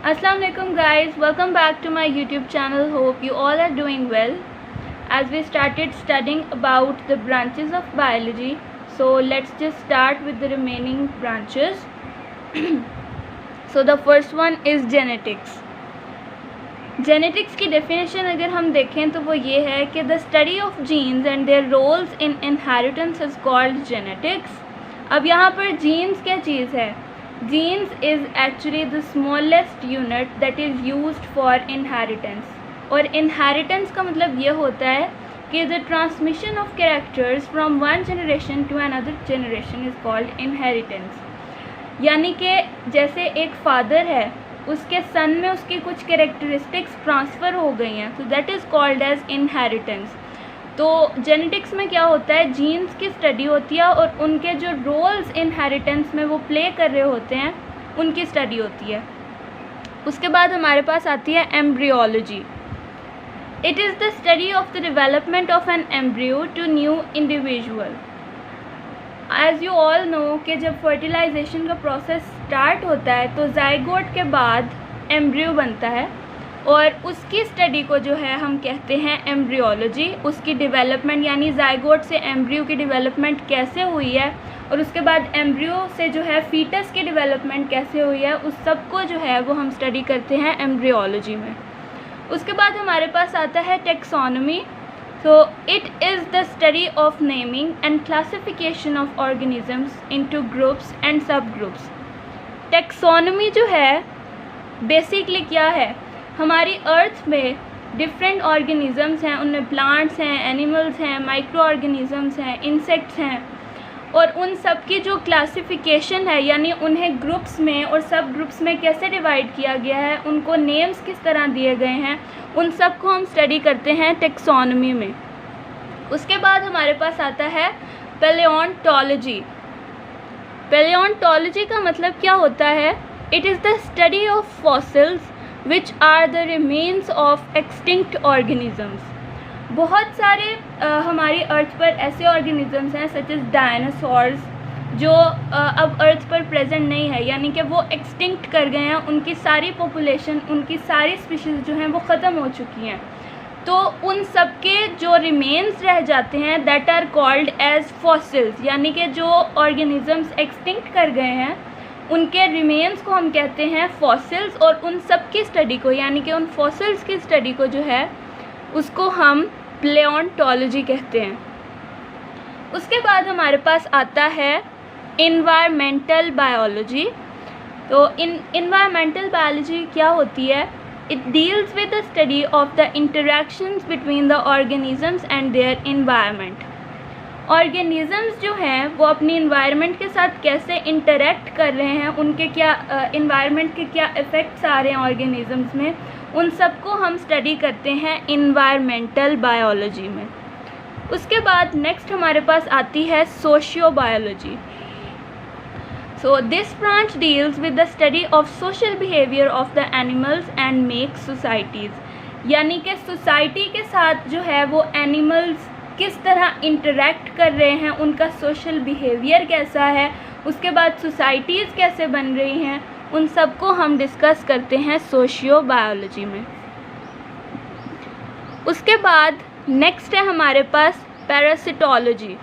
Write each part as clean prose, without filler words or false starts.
Assalamu alaikum guys, welcome back to my YouTube channel. Hope you all are doing well. As we started studying about the branches of biology, so let's just start with the remaining branches. So the first one is genetics. Genetics की definition अगर हम देखें तो वो ये है कि the study of genes and their roles in inheritance is called genetics. अब यहाँ पर जीन्स क्या चीज़ है? Genes is actually the smallest unit that is used for inheritance. और इनहेरिटेंस का मतलब ये होता है कि the transmission of characters from one generation to another generation is called inheritance. यानी कि जैसे एक फादर है, उसके सन में उसकी कुछ कैरेक्टरिस्टिक्स ट्रांसफ़र हो गई हैं, तो that is called as inheritance. तो जेनेटिक्स में क्या होता है, जीन्स की स्टडी होती है और उनके जो रोल्स इनहेरिटेंस में वो प्ले कर रहे होते हैं उनकी स्टडी होती है. उसके बाद हमारे पास आती है embryology. It is the study of the development of an embryo to new individual. As you all know कि जब फर्टिलाइजेशन का प्रोसेस स्टार्ट होता है तो जाइगोट के बाद एम्ब्रियो बनता है और उसकी स्टडी को जो है हम कहते हैं एम्ब्रियोलॉजी. उसकी डेवलपमेंट यानी जाइगोट से एम्ब्रियो की डेवलपमेंट कैसे हुई है और उसके बाद एम्ब्रियो से जो है फीटस की डेवलपमेंट कैसे हुई है, उस सब को जो है वो हम स्टडी करते हैं एम्ब्रियोलॉजी में. उसके बाद हमारे पास आता है taxonomy. So it is the study of naming and classification of organisms into groups and subgroups. Taxonomy जो है बेसिकली क्या है, हमारी अर्थ में डिफरेंट ऑर्गेनिज़म्स हैं, उनमें प्लांट्स हैं, एनिमल्स हैं, माइक्रो ऑर्गेनिज़म्स हैं, इंसेक्ट्स हैं, और उन सब की जो क्लासिफिकेशन है यानी उन्हें ग्रुप्स में और सब ग्रुप्स में कैसे डिवाइड किया गया है, उनको नेम्स किस तरह दिए गए हैं, उन सब को हम स्टडी करते हैं टेक्सोनॉमी में. उसके बाद हमारे पास आता है पैलियोंटोलॉजी. पैलियोंटोलॉजी का मतलब क्या होता है? It is the study of fossils which are the remains of extinct organisms. बहुत सारे हमारी अर्थ पर ऐसे ऑर्गेनिजम्स हैं सच एज डायनासोर्स जो अब अर्थ पर प्रेजेंट नहीं है, यानी कि वो एक्सटिंक्ट कर गए हैं, उनकी सारी पॉपुलेशन, उनकी सारी स्पीशीज़ जो हैं वो ख़त्म हो चुकी हैं. तो उन सब के जो रिमेन्स रह जाते हैं that are called as fossils. यानी कि जो ऑर्गेनिजम्स एक्सटिंक्ट कर गए हैं उनके रिमेन्स को हम कहते हैं फॉसिल्स, और उन सब की स्टडी को यानी कि उन फॉसिल्स की स्टडी को जो है उसको हम पैलियोंटोलॉजी कहते हैं. उसके बाद हमारे पास आता है इन्वायरमेंटल बायोलॉजी. तो इन्वायरमेंटल बायोलॉजी क्या होती है? It deals with the study of the interactions between the organisms and their environment. Organisms जो हैं वो अपनी इन्वायरमेंट के साथ कैसे इंटरेक्ट कर रहे हैं, उनके क्या इन्वायरमेंट के क्या इफ़ेक्ट्स आ रहे हैं ऑर्गेनिजम्स में, उन सब को हम स्टडी करते हैं इन्वायरमेंटल बायोलॉजी में. उसके बाद नेक्स्ट हमारे पास आती है socio biology. So this branch deals with the study of social behavior of the animals and makes societies. यानी कि सोसाइटी के साथ जो है वो एनिमल्स किस तरह इंटरेक्ट कर रहे हैं, उनका सोशल बिहेवियर कैसा है, उसके बाद सोसाइटीज़ कैसे बन रही हैं, उन सब को हम डिस्कस करते हैं सोशियो बायोलॉजी में. उसके बाद नेक्स्ट है हमारे पास parasitology.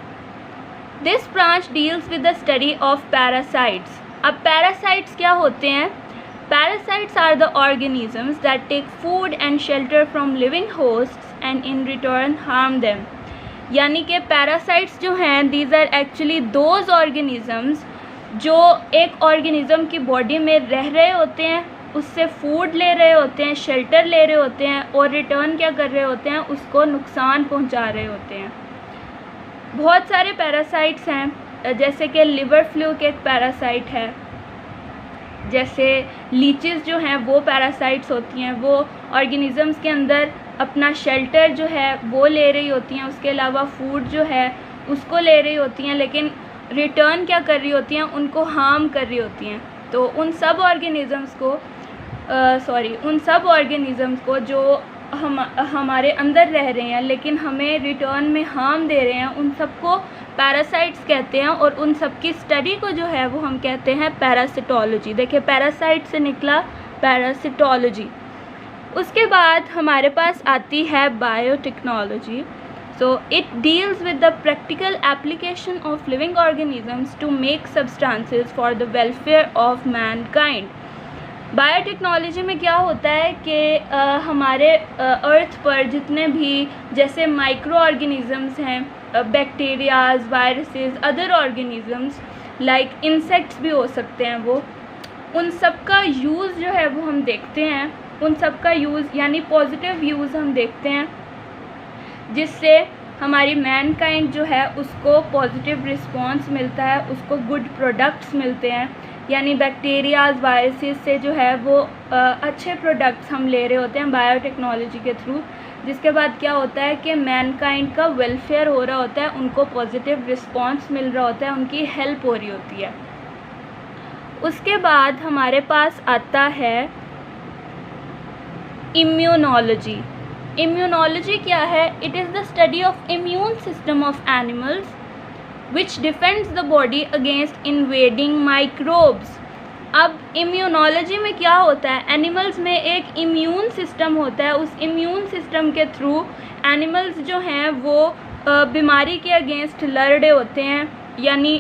This branch deals with the study of parasites. अब पैरासाइट्स क्या होते हैं? Parasites are the organisms that take food and shelter from living hosts and in return harm them. यानी कि पैरासाइट्स जो हैं these are actually those organisms जो एक ऑर्गेनिज़म की बॉडी में रह रहे होते हैं, उससे फूड ले रहे होते हैं, शेल्टर ले रहे होते हैं, और रिटर्न क्या कर रहे होते हैं, उसको नुकसान पहुंचा रहे होते हैं. बहुत सारे पैरासाइट्स हैं, जैसे कि लिवर फ्लूक एक पैरासाइट है, जैसे लीचेस जो हैं वो पैरासाइट्स होती हैं. वो ऑर्गेनिजम्स के अंदर अपना शेल्टर जो है वो ले रही होती हैं, उसके अलावा फूड जो है उसको ले रही होती हैं, लेकिन रिटर्न क्या कर रही होती हैं, उनको हार्म कर रही होती हैं. तो उन सब ऑर्गेनिज़म्स को जो हमारे अंदर रह रहे हैं लेकिन हमें रिटर्न में हार्म दे रहे हैं, उन सबको पैरासाइट्स कहते हैं, और उन सब की स्टडी को जो है वो हम कहते हैं पैरासिटोलॉजी. देखिए पैरासाइट से निकला पैरासिटोलॉजी। उसके बाद हमारे पास आती है biotechnology. So it deals with the practical application of living organisms to make substances for the welfare of mankind. Biotechnology में क्या होता है कि हमारे अर्थ पर जितने भी जैसे माइक्रो ऑर्गेनिजम्स हैं, bacterias, viruses, other organisms like insects भी हो सकते हैं, वो उन सब का यूज़ जो है वो हम देखते हैं, उन सब का यूज़ यानी पॉजिटिव यूज़ हम देखते हैं, जिससे हमारी मैनकाइंड जो है उसको पॉजिटिव रिस्पॉन्स मिलता है, उसको गुड प्रोडक्ट्स मिलते हैं, यानी बैक्टीरियाज, वायरसेस से जो है वो अच्छे प्रोडक्ट्स हम ले रहे होते हैं बायोटेक्नोलॉजी के थ्रू। जिसके बाद क्या होता है कि मैनकाइंड का वेलफेयर हो रहा होता है, उनको पॉजिटिव रिस्पॉन्स मिल रहा होता है, उनकी हेल्प हो रही होती है। उसके बाद हमारे पास आता है इम्यूनोलॉजी। इम्यूनोलॉजी क्या है? It is the study of immune system of animals which defends the body against invading microbes। अब इम्यूनोलॉजी में क्या होता है? एनिमल्स में एक इम्यून सिस्टम होता है, उस इम्यून सिस्टम के थ्रू एनिमल्स जो हैं वो बीमारी के अगेंस्ट लड़ रहे होते हैं। यानी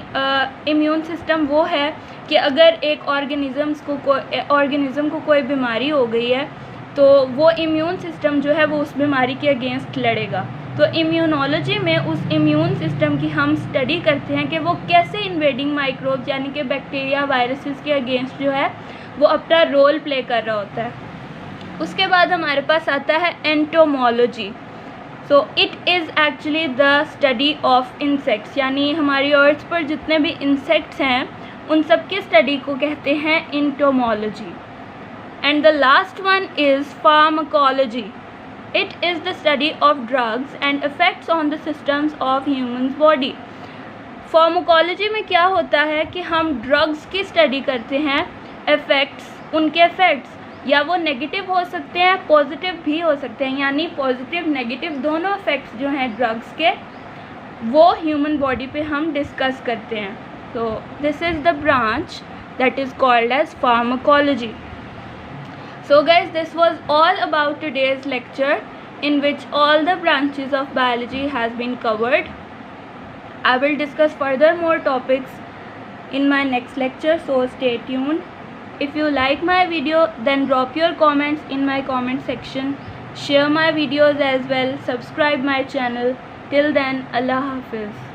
इम्यून सिस्टम वो है कि अगर एक ऑर्गेनिज़म को कोई बीमारी हो गई है तो वो इम्यून सिस्टम जो है वो उस बीमारी के अगेंस्ट लड़ेगा। तो इम्यूनोलॉजी में उस इम्यून सिस्टम की हम स्टडी करते हैं कि वो कैसे इन्वेडिंग माइक्रोब्स यानी कि बैक्टीरिया, वायरसेस के अगेंस्ट जो है वो अपना रोल प्ले कर रहा होता है। उसके बाद हमारे पास आता है entomology. So it is actually the study of insects, यानी हमारी अर्थ पर जितने भी इंसेक्ट्स हैं उन सब की स्टडी को कहते हैं entomology. And the last one is pharmacology. It is the study of drugs and effects on the systems of humans body। Pharmacology में क्या होता है कि हम ड्रग्स की स्टडी करते हैं, इफ़ेक्ट्स, उनके इफ़ेक्ट्स या वो नेगेटिव हो सकते हैं, पॉजिटिव भी हो सकते हैं, यानी पॉजिटिव नेगेटिव दोनों इफ़ेक्ट्स जो हैं ड्रग्स के वो ह्यूमन बॉडी पे हम डिस्कस करते हैं। तो this is the branch that is called as pharmacology. So guys, this was all about today's lecture in which all the branches of biology has been covered. I will discuss further more topics in my next lecture, so stay tuned. If you like my video, then drop your comments in my comment section. Share my videos as well. Subscribe my channel. Till then, Allah Hafiz.